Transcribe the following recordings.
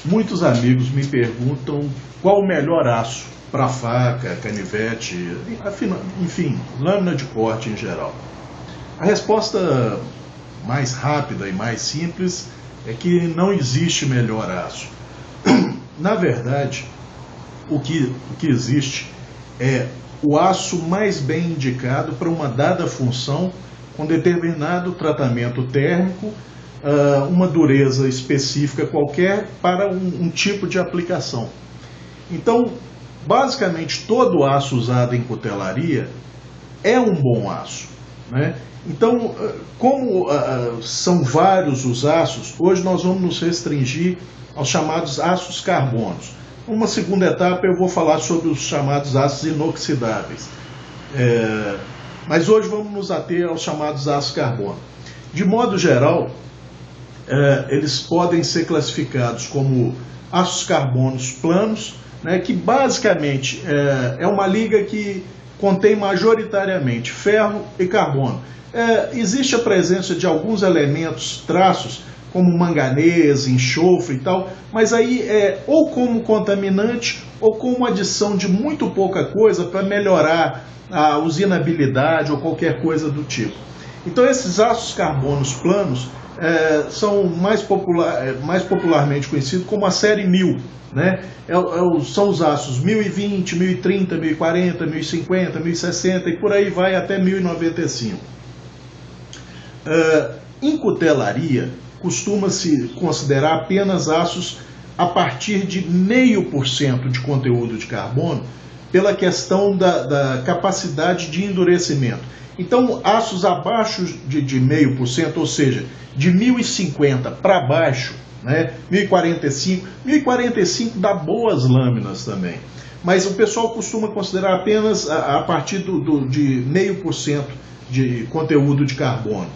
Muitos amigos me perguntam qual o melhor aço para faca, canivete, enfim, lâmina de corte em geral. A resposta mais rápida e mais simples é que não existe melhor aço. Na verdade, o que existe é o aço mais bem indicado para uma dada função com determinado tratamento térmico, uma dureza específica qualquer para um tipo de aplicação. Então, basicamente, todo aço usado em cutelaria é um bom aço, né? Então, como são vários os aços, hoje nós vamos nos restringir aos chamados aços carbonos. Numa segunda etapa eu vou falar sobre os chamados aços inoxidáveis. Mas hoje vamos nos ater aos chamados aços carbono. De modo geral, eles podem ser classificados como aços carbonos planos, né, que basicamente é uma liga que contém majoritariamente ferro e carbono. Existe a presença de alguns elementos traços, como manganês, enxofre e tal, mas aí ou como contaminante ou como adição de muito pouca coisa para melhorar a usinabilidade ou qualquer coisa do tipo. Então esses aços carbonos planos são mais popularmente conhecidos como a série 1000, né? São os aços 1020, 1030, 1040, 1050, 1060 e por aí vai até 1095. Em cutelaria, costuma-se considerar apenas aços a partir de 0,5% de conteúdo de carbono, pela questão da capacidade de endurecimento. Então, aços abaixo de 0,5%, ou seja, de 1050 para baixo, né, 1045 dá boas lâminas também. Mas o pessoal costuma considerar apenas a partir de 0,5% de conteúdo de carbono.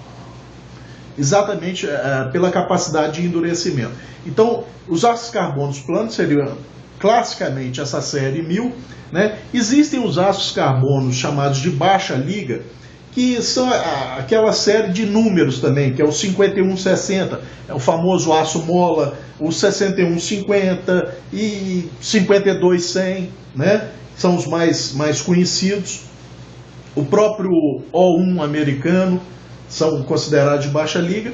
Exatamente pela capacidade de endurecimento. Então, os aços carbonos planos seriam classicamente essa série 1000, né? Existem os aços carbonos chamados de baixa liga, que são aquela série de números também, que é o 5160, é o famoso aço mola, o 6150 e 52100, né? São os mais conhecidos. O próprio O1 americano são considerados de baixa liga.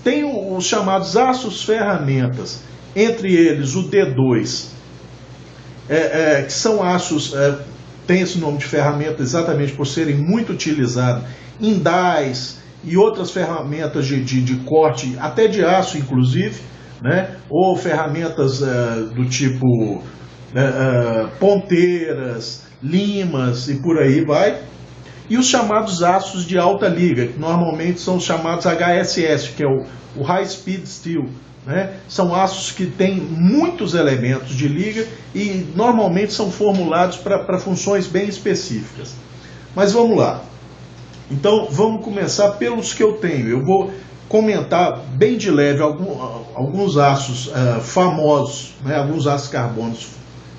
Tem os chamados aços ferramentas, entre eles o D2, que são aços, tem esse nome de ferramenta exatamente por serem muito utilizados em DAIs e outras ferramentas de corte, até de aço inclusive, né? Ou ferramentas do tipo ponteiras, limas e por aí vai. E os chamados aços de alta liga, que normalmente são os chamados HSS, que é o High Speed Steel, né? São aços que têm muitos elementos de liga e normalmente são formulados para funções bem específicas. Mas vamos lá. Então vamos começar pelos que eu tenho. Eu vou comentar bem de leve alguns aços famosos, né? Alguns aços carbonos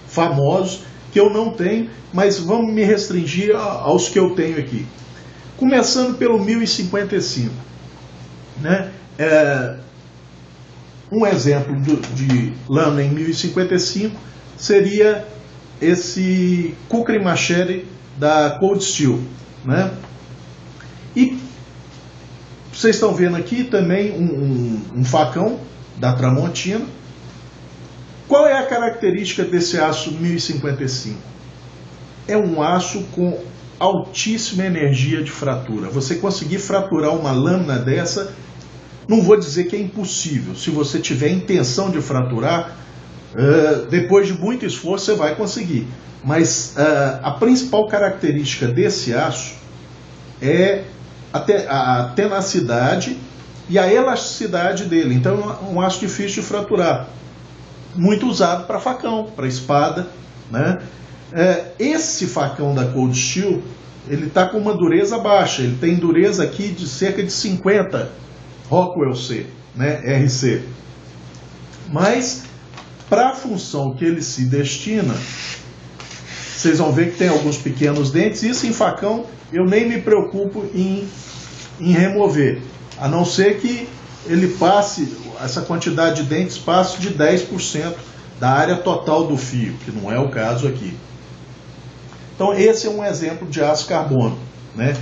famosos que eu não tenho, mas vamos me restringir aos que eu tenho aqui. Começando pelo 1055, né? Um exemplo de lâmina em 1055 seria esse Kukri Machete da Cold Steel, né? E vocês estão vendo aqui também um facão da Tramontina. Qual é a característica desse aço 1055? É um aço com altíssima energia de fratura. Você conseguir fraturar uma lâmina dessa, não vou dizer que é impossível. Se você tiver intenção de fraturar, depois de muito esforço você vai conseguir. Mas a principal característica desse aço é a tenacidade e a elasticidade dele. Então é um aço difícil de fraturar. Muito usado para facão, para espada, né? Esse facão da Cold Steel, ele está com uma dureza baixa. Ele tem dureza aqui de cerca de 50 Rockwell C, né? RC. Mas para a função que ele se destina, vocês vão ver que tem alguns pequenos dentes. Isso em facão eu nem me preocupo em remover, a não ser que essa quantidade de dentes passe de 10% da área total do fio, que não é o caso aqui. Então esse é um exemplo de aço carbono, né?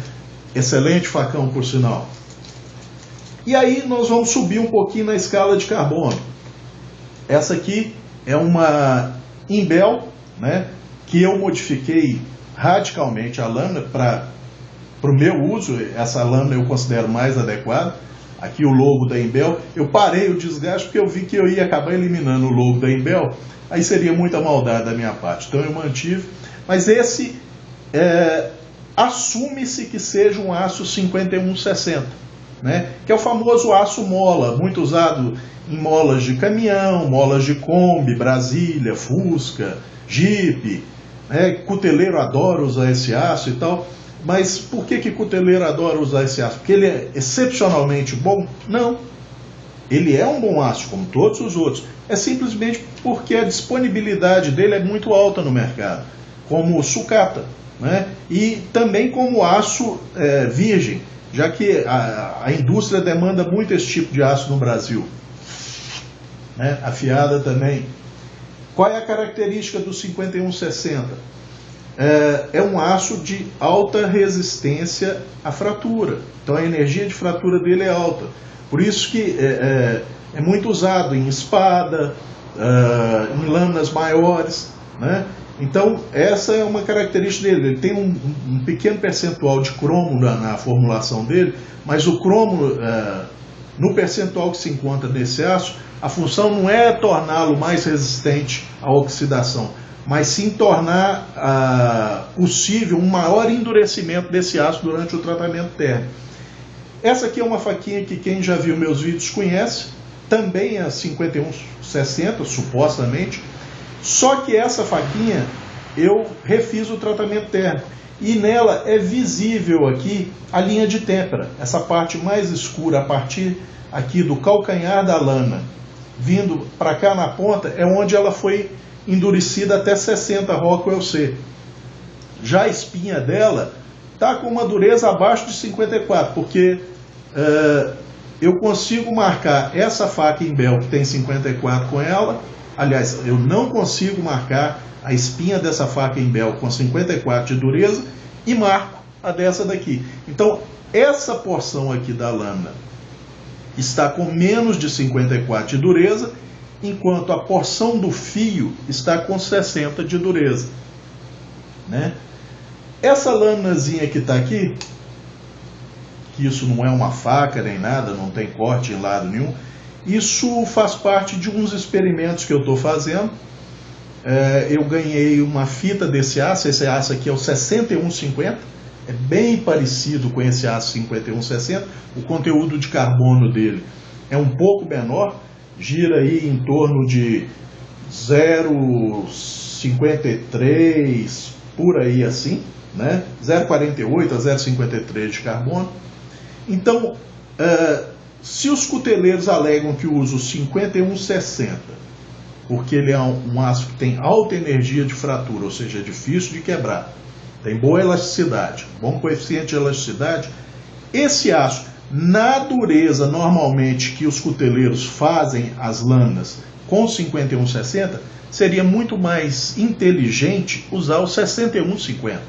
Excelente facão, por sinal. E aí nós vamos subir um pouquinho na escala de carbono. Essa aqui é uma Imbel, né, que eu modifiquei radicalmente a lâmina para o meu uso. Essa lâmina eu considero mais adequada. Aqui o logo da Imbel. Eu parei o desgaste porque eu vi que eu ia acabar eliminando o logo da Imbel. Aí seria muita maldade da minha parte. Então eu mantive. Mas esse assume-se que seja um aço 5160, né? Que é o famoso aço mola, muito usado em molas de caminhão, molas de Kombi, Brasília, Fusca, Jeep, né? Cuteleiro adora usar esse aço e tal. Mas por que cuteleiro adora usar esse aço? Porque ele é excepcionalmente bom? Não. Ele é um bom aço, como todos os outros. É simplesmente porque a disponibilidade dele é muito alta no mercado, como sucata, né? E também como aço virgem, já que a indústria demanda muito esse tipo de aço no Brasil, né? Afiada também. Qual é a característica do 5160? É um aço de alta resistência à fratura. Então a energia de fratura dele é alta. Por isso que é muito usado em espada, em lâminas maiores, né? Então essa é uma característica dele. Ele tem um pequeno percentual de cromo na formulação dele, mas o cromo, no percentual que se encontra nesse aço, a função não é torná-lo mais resistente à oxidação, mas sim tornar possível um maior endurecimento desse aço durante o tratamento térmico. Essa aqui é uma faquinha que quem já viu meus vídeos conhece, também é 5160, supostamente, só que essa faquinha eu refiz o tratamento térmico, e nela é visível aqui a linha de têmpera, essa parte mais escura, a partir aqui do calcanhar da lâmina, vindo para cá na ponta, é onde ela foi endurecida até 60 Rockwell C. Já a espinha dela está com uma dureza abaixo de 54, porque eu consigo marcar essa faca Imbel que tem 54 com ela. Aliás, eu não consigo marcar a espinha dessa faca Imbel com 54 de dureza e marco a dessa daqui. Então essa porção aqui da lâmina está com menos de 54 de dureza, enquanto a porção do fio está com 60 de dureza, né? Essa lâminazinha que está aqui, que isso não é uma faca nem nada, não tem corte em lado nenhum, isso faz parte de uns experimentos que eu estou fazendo. Eu ganhei uma fita desse aço, esse aço aqui é o 6150, é bem parecido com esse aço 5160, o conteúdo de carbono dele é um pouco menor, gira aí em torno de 0,53, por aí assim, né? 0,48 a 0,53 de carbono. Então, se os cuteleiros alegam que usa o 5160, porque ele é um aço que tem alta energia de fratura, ou seja, é difícil de quebrar, tem boa elasticidade, bom coeficiente de elasticidade, esse aço, na dureza normalmente que os cuteleiros fazem as lâminas com 5160, seria muito mais inteligente usar o 6150,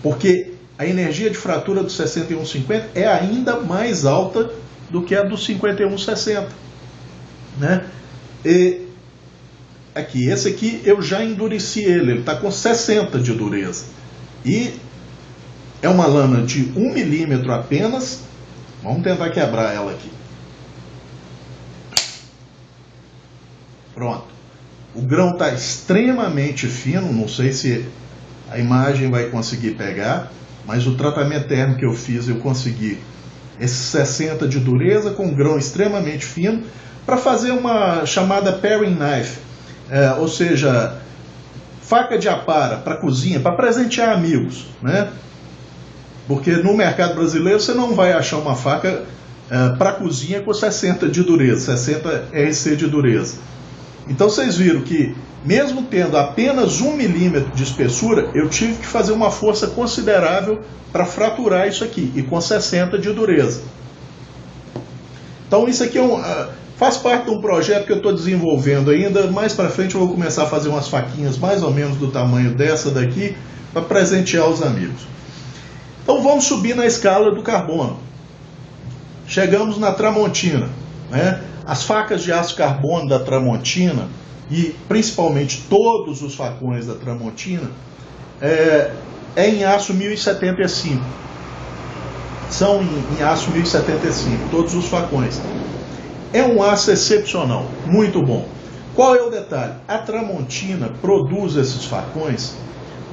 porque a energia de fratura do 6150 é ainda mais alta do que a do 5160, né? E aqui, esse aqui eu já endureci ele está com 60 de dureza, e é uma lâmina de 1 milímetro apenas. Vamos tentar quebrar ela aqui. Pronto. O grão está extremamente fino, não sei se a imagem vai conseguir pegar, mas o tratamento térmico que eu fiz, eu consegui esse 60 de dureza com um grão extremamente fino, para fazer uma chamada paring knife, ou seja, faca de apara para cozinha, para presentear amigos, né? Porque no mercado brasileiro você não vai achar uma faca para cozinha com 60 de dureza, 60 RC de dureza. Então vocês viram que, mesmo tendo apenas 1 milímetro de espessura, eu tive que fazer uma força considerável para fraturar isso aqui, e com 60 de dureza. Então isso aqui faz parte de um projeto que eu estou desenvolvendo ainda. Mais para frente eu vou começar a fazer umas faquinhas mais ou menos do tamanho dessa daqui para presentear os amigos. Então vamos subir na escala do carbono. Chegamos na Tramontina, né? As facas de aço carbono da Tramontina, e principalmente todos os facões da Tramontina, é em aço 1075. São em aço 1075, todos os facões. É um aço excepcional, muito bom. Qual é o detalhe? A Tramontina produz esses facões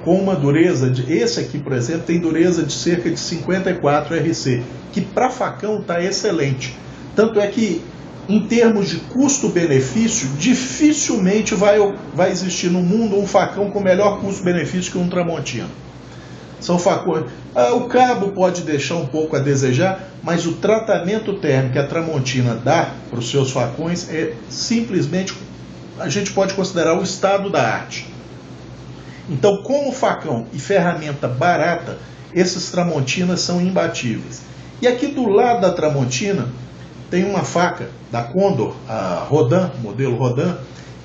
com uma dureza esse aqui, por exemplo, tem dureza de cerca de 54 RC, que para facão está excelente. Tanto é que, em termos de custo-benefício, dificilmente vai existir no mundo um facão com melhor custo-benefício que um Tramontina. São facões. O cabo pode deixar um pouco a desejar, mas o tratamento térmico que a Tramontina dá para os seus facões é simplesmente, a gente pode considerar o estado da arte. Então, como facão e ferramenta barata, esses Tramontinas são imbatíveis. E aqui do lado da Tramontina tem uma faca da Condor, a Rodin, modelo Rodin,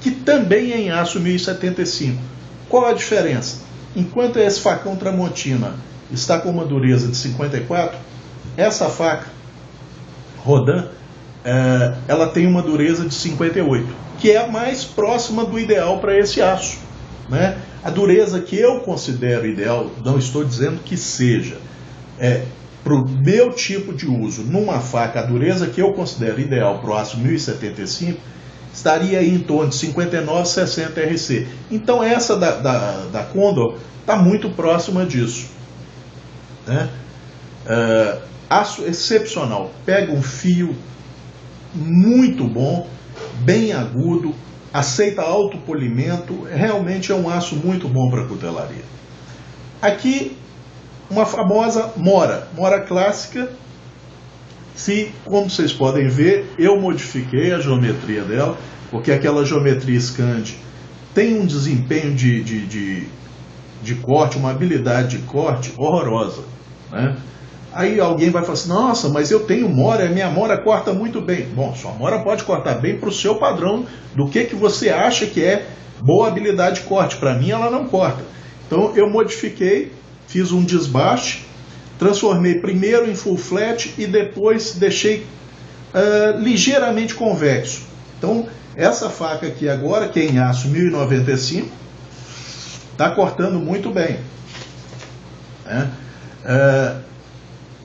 que também é em aço 1075. Qual a diferença? Enquanto esse facão Tramontina está com uma dureza de 54, essa faca Rodin, ela tem uma dureza de 58, que é a mais próxima do ideal para esse aço, né? A dureza que eu considero ideal, não estou dizendo que seja, para o meu tipo de uso, numa faca, a dureza que eu considero ideal para o aço 1075 estaria aí em torno de 59, 60 RC. Então essa da Condor está muito próxima disso, né? Aço excepcional, pega um fio muito bom, bem agudo, aceita alto polimento, realmente é um aço muito bom para cutelaria. Aqui uma famosa mora clássica, como vocês podem ver, eu modifiquei a geometria dela, porque aquela geometria Scandi tem um desempenho de corte, uma habilidade de corte horrorosa, né? Aí alguém vai falar assim, nossa, mas eu tenho mora, a minha mora corta muito bem. Bom, sua mora pode cortar bem para o seu padrão do que você acha que é boa habilidade de corte. Para mim ela não corta. Então eu modifiquei, fiz um desbaste, transformei primeiro em full flat e depois deixei ligeiramente convexo. Então essa faca aqui agora, que é em aço 1095, está cortando muito bem, né?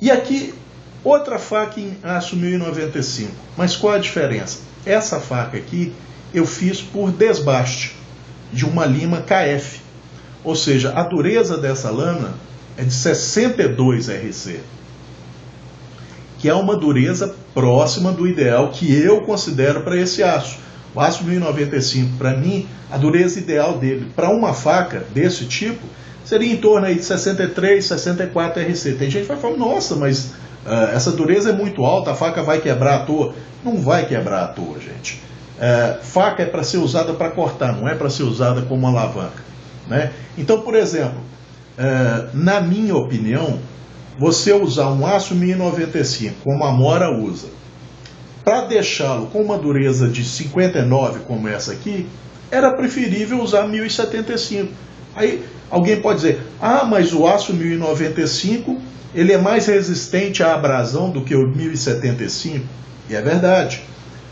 E aqui, outra faca em aço 1095. Mas qual a diferença? Essa faca aqui eu fiz por desbaste de uma lima KF. Ou seja, a dureza dessa lâmina é de 62 RC, que é uma dureza próxima do ideal que eu considero para esse aço. O aço 1095, para mim, a dureza ideal dele para uma faca desse tipo seria em torno aí de 63, 64 RC. Tem gente que vai falar, nossa, mas essa dureza é muito alta, a faca vai quebrar à toa. Não vai quebrar à toa, gente. Faca é para ser usada para cortar, não é para ser usada como alavanca, né? Então, por exemplo, na minha opinião, você usar um aço 1095, como a Mora usa, para deixá-lo com uma dureza de 59, como essa aqui, era preferível usar 1075. Aí alguém pode dizer, mas o aço 1095 ele é mais resistente à abrasão do que o 1075. E é verdade,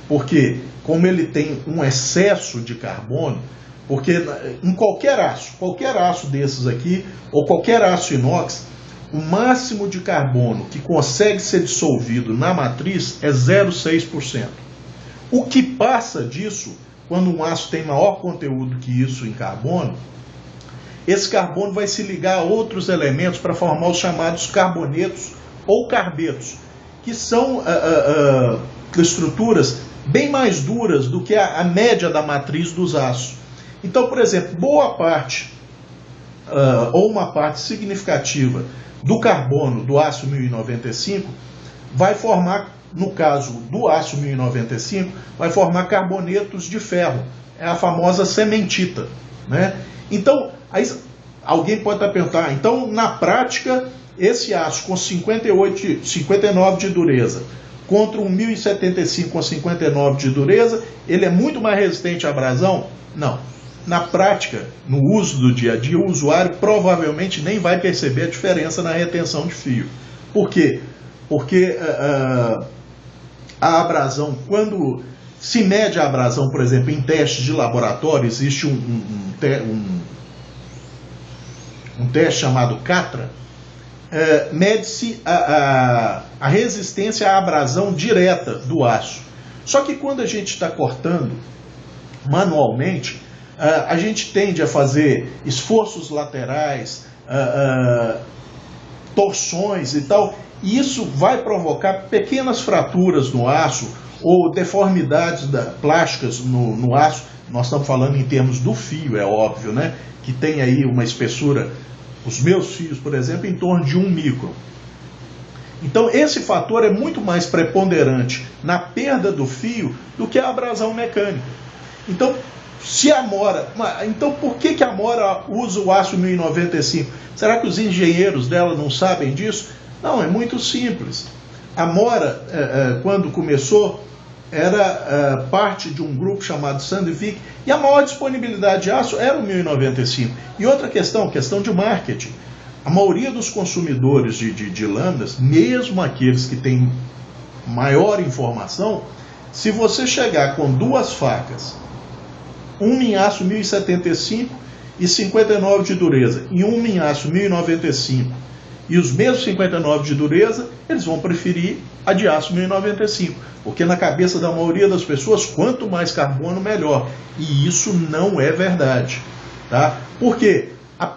porque como ele tem um excesso de carbono, porque em qualquer aço desses aqui, ou qualquer aço inox, o máximo de carbono que consegue ser dissolvido na matriz é 0,6%. O que passa disso, quando um aço tem maior conteúdo que isso em carbono, esse carbono vai se ligar a outros elementos para formar os chamados carbonetos ou carbetos, que são estruturas bem mais duras do que a média da matriz dos aços. Então, por exemplo, boa parte ou uma parte significativa do carbono do aço 1095 vai formar, no caso do aço 1095, vai formar carbonetos de ferro. É a famosa cementita, né? Então, aí alguém pode estar perguntando, então na prática, esse aço com 59 de dureza, contra um 1075 com 59 de dureza, ele é muito mais resistente à abrasão? Não. Na prática, no uso do dia a dia, o usuário provavelmente nem vai perceber a diferença na retenção de fio. Por quê? Porque a abrasão, quando se mede a abrasão, por exemplo, em testes de laboratório, existe um teste chamado CATRA, mede-se a resistência à abrasão direta do aço. Só que quando a gente está cortando manualmente, a gente tende a fazer esforços laterais, torções e tal, e isso vai provocar pequenas fraturas no aço ou deformidades plásticas no aço. Nós estamos falando em termos do fio, é óbvio, né? Que tem aí uma espessura, os meus fios, por exemplo, em torno de 1 micron. Então esse fator é muito mais preponderante na perda do fio do que a abrasão mecânica. Então, por que a Amora usa o aço 1095? Será que os engenheiros dela não sabem disso? Não, é muito simples. A Amora, quando começou, era parte de um grupo chamado Sandvik, e a maior disponibilidade de aço era o 1095. E outra questão de marketing. A maioria dos consumidores de lâminas, mesmo aqueles que têm maior informação, se você chegar com duas facas, uma em aço 1075 e 59 de dureza, e uma em aço 1095 e os mesmos 59 de dureza, eles vão preferir a de aço 1095, porque na cabeça da maioria das pessoas, quanto mais carbono, melhor. E isso não é verdade, tá? Por quê? A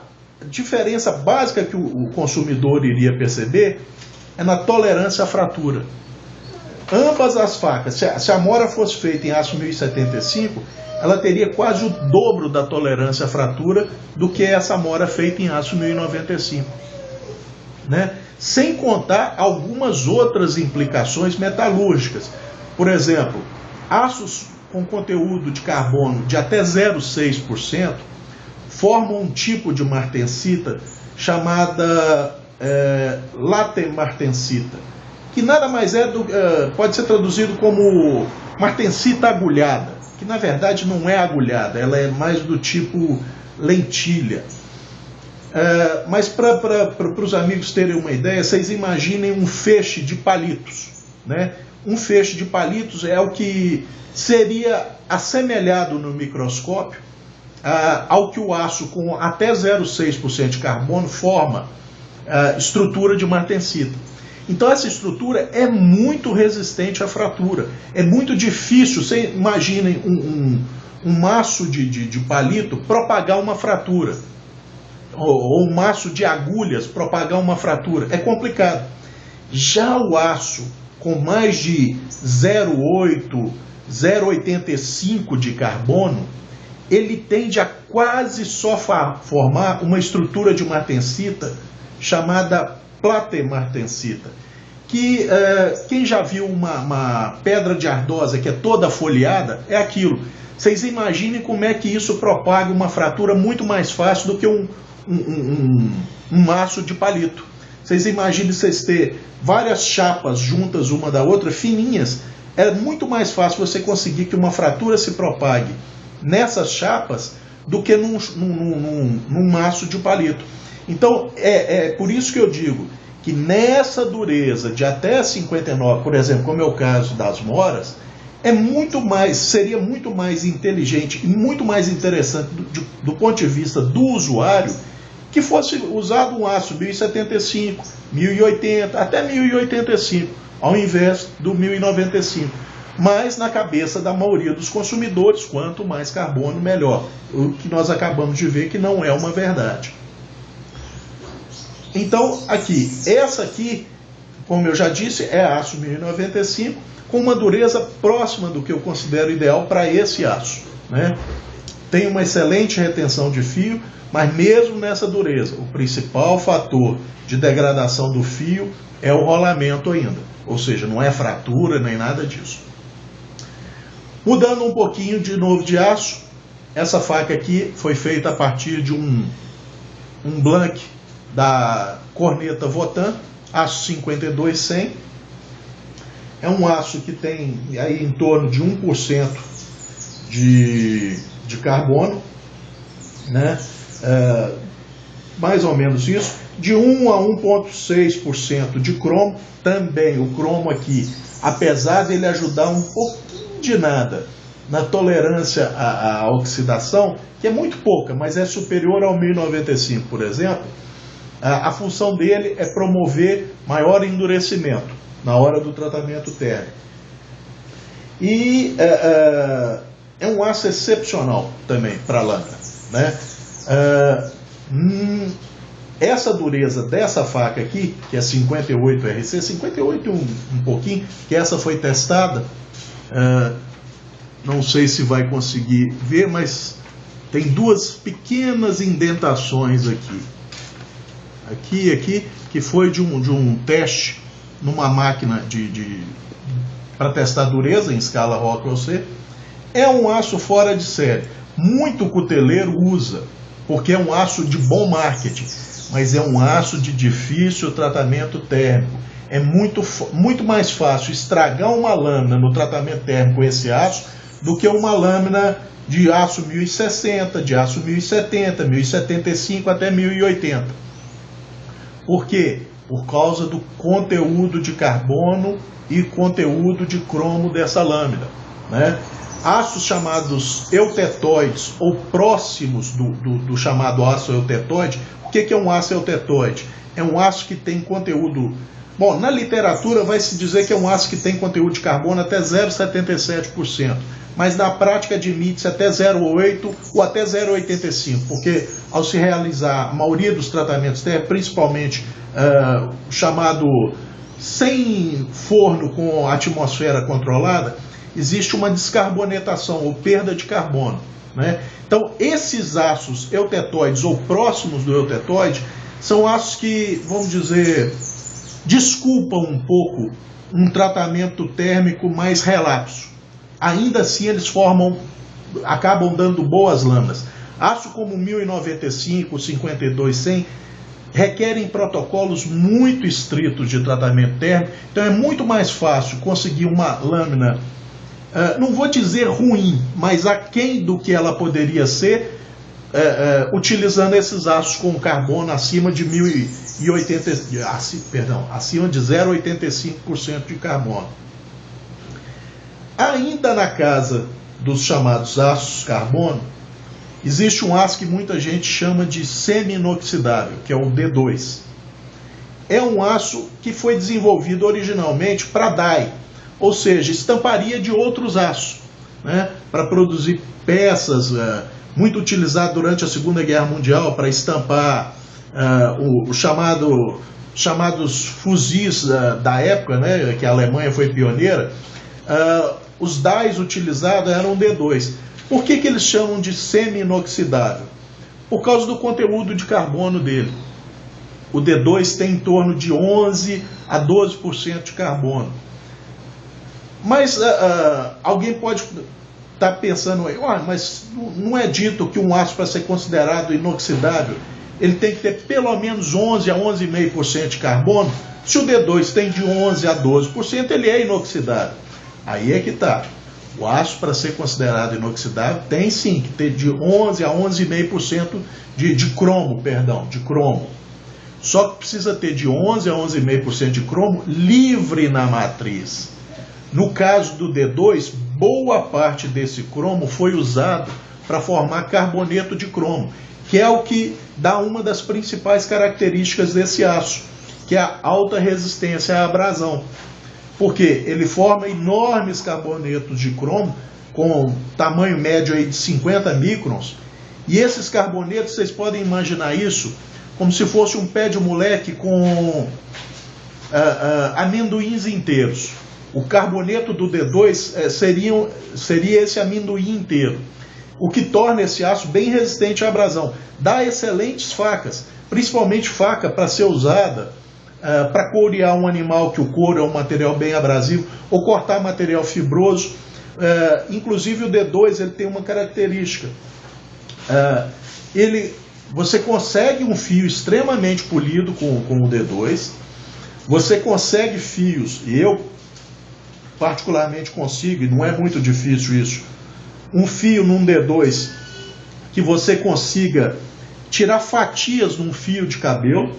diferença básica que o consumidor iria perceber é na tolerância à fratura. Ambas as facas, se a Amora fosse feita em aço 1075, ela teria quase o dobro da tolerância à fratura do que essa Amora feita em aço 1095. Né? Sem contar algumas outras implicações metalúrgicas. Por exemplo, aços com conteúdo de carbono de até 0,6% formam um tipo de martensita chamada latemartensita, que nada mais é pode ser traduzido como martensita agulhada, que na verdade não é agulhada, ela é mais do tipo lentilha. Mas para os amigos terem uma ideia, vocês imaginem um feixe de palitos, né? Um feixe de palitos é o que seria assemelhado no microscópio ao que o aço com até 0,6% de carbono forma estrutura de martensita. Então essa estrutura é muito resistente à fratura, é muito difícil. Vocês imaginem um maço de palito propagar uma fratura, ou um maço de agulhas propagar uma fratura, é complicado. Já o aço com mais de 0,8, 0,85 de carbono, ele tende a quase só formar uma estrutura de martensita chamada platemartensita, que quem já viu uma pedra de ardósia que é toda folheada, é aquilo. Vocês imaginem como é que isso propaga uma fratura muito mais fácil do que um maço de palito. Vocês imaginem vocês ter várias chapas juntas uma da outra, fininhas, é muito mais fácil você conseguir que uma fratura se propague nessas chapas do que num maço de palito. Então é por isso que eu digo que nessa dureza de até 59, por exemplo, como é o caso das moras, seria muito mais inteligente e muito mais interessante do ponto de vista do usuário que fosse usado um aço 1075, 1080, até 1085, ao invés do 1095. Mas na cabeça da maioria dos consumidores, quanto mais carbono, melhor. O que nós acabamos de ver que não é uma verdade. Então, essa aqui, como eu já disse, é aço 1095, com uma dureza próxima do que eu considero ideal para esse aço, né? Tem uma excelente retenção de fio, mas mesmo nessa dureza, o principal fator de degradação do fio é o rolamento ainda, ou seja, não é fratura nem nada disso. Mudando um pouquinho de novo de aço, essa faca aqui foi feita a partir de um blank da corneta Votan, aço 52-100. é um aço que tem aí em torno de 1% de carbono, né? Mais ou menos isso, de 1 a 1,6% de cromo. Também o cromo aqui, apesar dele ajudar um pouquinho de nada na tolerância à oxidação, que é muito pouca, mas é superior ao 1095, por exemplo, a função dele é promover maior endurecimento na hora do tratamento térmico. E é um aço excepcional também para a lâmina, né? Essa dureza dessa faca aqui, que é 58 RC, 58 um pouquinho, que essa foi testada, não sei se vai conseguir ver, mas tem duas pequenas indentações aqui. Aqui, que foi de um teste numa máquina para testar dureza em escala Rockwell C. É um aço fora de série. Muito cuteleiro usa, porque é um aço de bom marketing, mas é um aço de difícil tratamento térmico. É muito mais fácil estragar uma lâmina no tratamento térmico com esse aço do que uma lâmina de aço 1060, de aço 1070, 1075 até 1080. Por quê? Por causa do conteúdo de carbono e conteúdo de cromo dessa lâmina, né? Aços chamados eutetoides ou próximos do chamado aço eutetoide. O que é um aço eutetoide? É um aço que tem conteúdo... Bom, na literatura vai se dizer que é um aço que tem conteúdo de carbono até 0,77%, mas na prática admite-se até 0,8% ou até 0,85%, porque ao se realizar a maioria dos tratamentos térmicos, principalmente chamado sem forno com atmosfera controlada, existe uma descarbonetação ou perda de carbono, né? Então, esses aços eutetoides ou próximos do eutetoide são aços que, vamos dizer, desculpam um pouco um tratamento térmico mais relapso. Ainda assim, eles acabam dando boas lâminas. Aço como 1095, 52-100 requerem protocolos muito estritos de tratamento térmico, então é muito mais fácil conseguir uma lâmina, não vou dizer ruim, mas aquém do que ela poderia ser, utilizando esses aços com carbono acima de 1080, acima de 0,85% de carbono. Ainda na casa dos chamados aços carbono, existe um aço que muita gente chama de semi-inoxidável, que é o D2. É um aço que foi desenvolvido originalmente para die, ou seja, estamparia de outros aços, né, para produzir peças, muito utilizado durante a Segunda Guerra Mundial para estampar chamados fuzis da época, né, que a Alemanha foi pioneira. Os dies utilizados eram D2. Por que eles chamam de semi-inoxidável? Por causa do conteúdo de carbono dele. O D2 tem em torno de 11 a 12% de carbono. Mas alguém pode estar pensando aí, mas não é dito que um aço, para ser considerado inoxidável, ele tem que ter pelo menos 11 a 11,5% de carbono? Se o D2 tem de 11 a 12%, ele é inoxidável. Aí é que está. O aço, para ser considerado inoxidável, tem sim que ter de 11 a 11,5% de cromo. Só que precisa ter de 11 a 11,5% de cromo livre na matriz. No caso do D2, boa parte desse cromo foi usado para formar carboneto de cromo, que é o que dá uma das principais características desse aço, que é a alta resistência à abrasão. Porque ele forma enormes carbonetos de cromo com tamanho médio aí de 50 microns, e esses carbonetos, vocês podem imaginar isso como se fosse um pé de moleque com amendoins inteiros. O carboneto do D2 seria esse amendoim inteiro, o que torna esse aço bem resistente à abrasão. Dá excelentes facas, principalmente faca para ser usada para corear um animal, que o couro é um material bem abrasivo, ou cortar material fibroso. Inclusive o D2 ele tem uma característica. Você consegue um fio extremamente polido com o D2, você consegue fios, e eu particularmente consigo, e não é muito difícil isso, um fio num D2 que você consiga tirar fatias num fio de cabelo,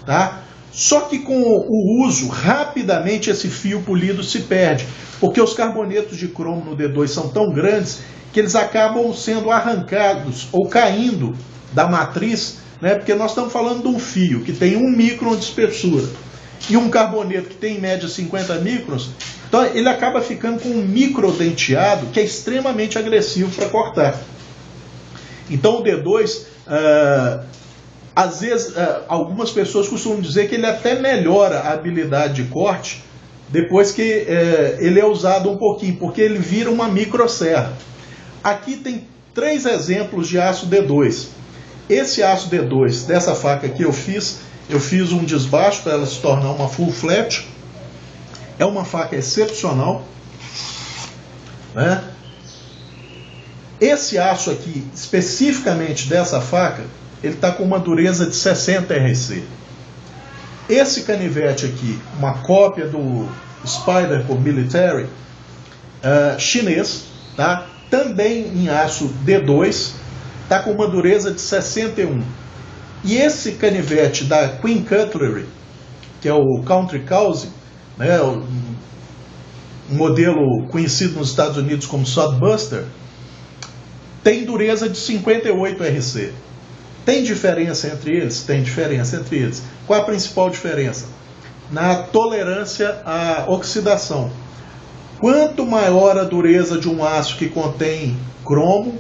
tá? Só que com o uso, rapidamente esse fio polido se perde, porque os carbonetos de cromo no D2 são tão grandes que eles acabam sendo arrancados ou caindo da matriz, né? Porque nós estamos falando de um fio que tem 1 micron de espessura e um carboneto que tem em média 50 microns, então ele acaba ficando com um microdenteado que é extremamente agressivo para cortar. Então o D2, às vezes, algumas pessoas costumam dizer que ele até melhora a habilidade de corte depois que ele é usado um pouquinho, porque ele vira uma microserra. Aqui tem 3 exemplos de aço D2. Esse aço D2 dessa faca aqui eu fiz um desbaixo para ela se tornar uma full flat. É uma faca excepcional, né? Esse aço aqui, especificamente dessa faca, ele está com uma dureza de 60 RC. Esse canivete aqui, uma cópia do Spyderco Military, chinês, tá? Também em aço D2, está com uma dureza de 61. E esse canivete da Queen Cutlery, que é o Country Cause, né, um modelo conhecido nos Estados Unidos como Swordbuster, tem dureza de 58 RC. Tem diferença entre eles? Tem diferença entre eles. Qual a principal diferença? Na tolerância à oxidação. Quanto maior a dureza de um aço que contém cromo,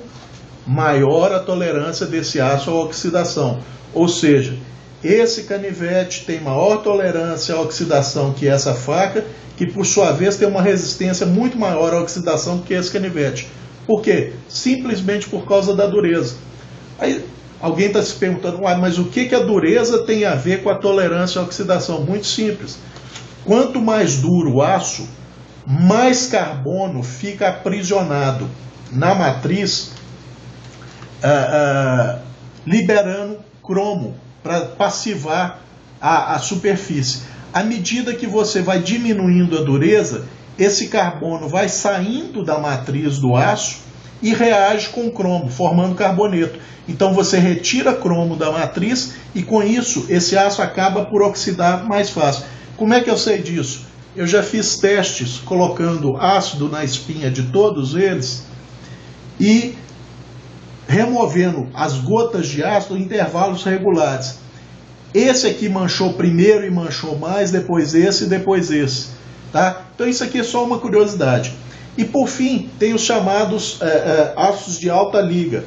maior a tolerância desse aço à oxidação. Ou seja, esse canivete tem maior tolerância à oxidação que essa faca, que por sua vez tem uma resistência muito maior à oxidação do que esse canivete. Por quê? Simplesmente por causa da dureza. Aí alguém está se perguntando, mas o que a dureza tem a ver com a tolerância à oxidação? Muito simples. Quanto mais duro o aço, mais carbono fica aprisionado na matriz, liberando cromo para passivar a superfície. À medida que você vai diminuindo a dureza, esse carbono vai saindo da matriz do aço e reage com cromo, formando carboneto. Então você retira cromo da matriz e com isso esse aço acaba por oxidar mais fácil. Como é que eu sei disso? Eu já fiz testes colocando ácido na espinha de todos eles e removendo as gotas de ácido em intervalos regulares. Esse aqui manchou primeiro e manchou mais, depois esse e depois esse. Tá? Então isso aqui é só uma curiosidade. E por fim, tem os chamados aços de alta liga,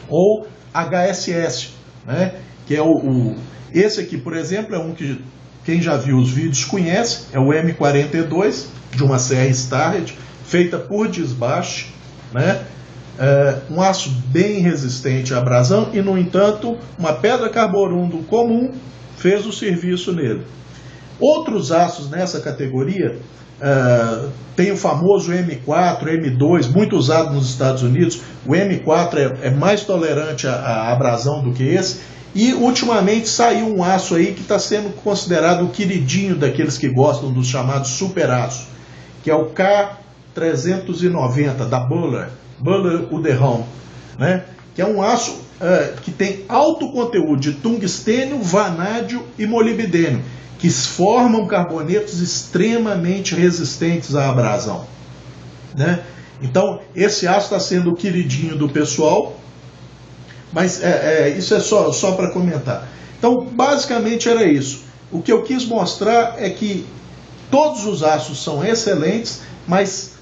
ou HSS, né? Que é esse aqui, por exemplo, é um que quem já viu os vídeos conhece, é o M42, de uma serra Starrett, feita por desbaste, né? Um aço bem resistente à abrasão e, no entanto, uma pedra carborundo comum fez o serviço nele. Outros aços nessa categoria, tem o famoso M4, M2, muito usado nos Estados Unidos. O M4 é mais tolerante à abrasão do que esse. E ultimamente saiu um aço aí que está sendo considerado o queridinho daqueles que gostam dos chamados super aços, que é o K390 da Buller Uderon, né? Que é um aço que tem alto conteúdo de tungstênio, vanádio e molibdênio, que formam carbonetos extremamente resistentes à abrasão, né? Então esse aço está sendo o queridinho do pessoal, mas isso é só para comentar. Então basicamente era isso. O que eu quis mostrar é que todos os aços são excelentes, mas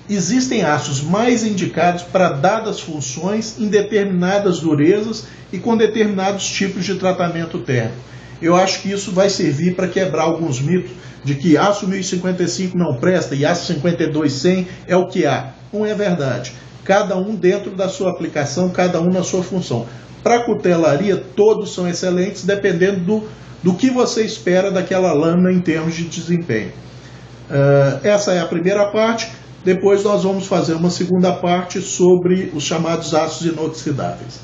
existem aços mais indicados para dadas funções em determinadas durezas e com determinados tipos de tratamento térmico. Eu acho que isso vai servir para quebrar alguns mitos de que aço 1055 não presta e aço 52-100 é o que há. Não é verdade. Cada um dentro da sua aplicação, cada um na sua função. Para cutelaria, todos são excelentes, dependendo do que você espera daquela lâmina em termos de desempenho. Essa é a primeira parte. Depois nós vamos fazer uma segunda parte sobre os chamados aços inoxidáveis.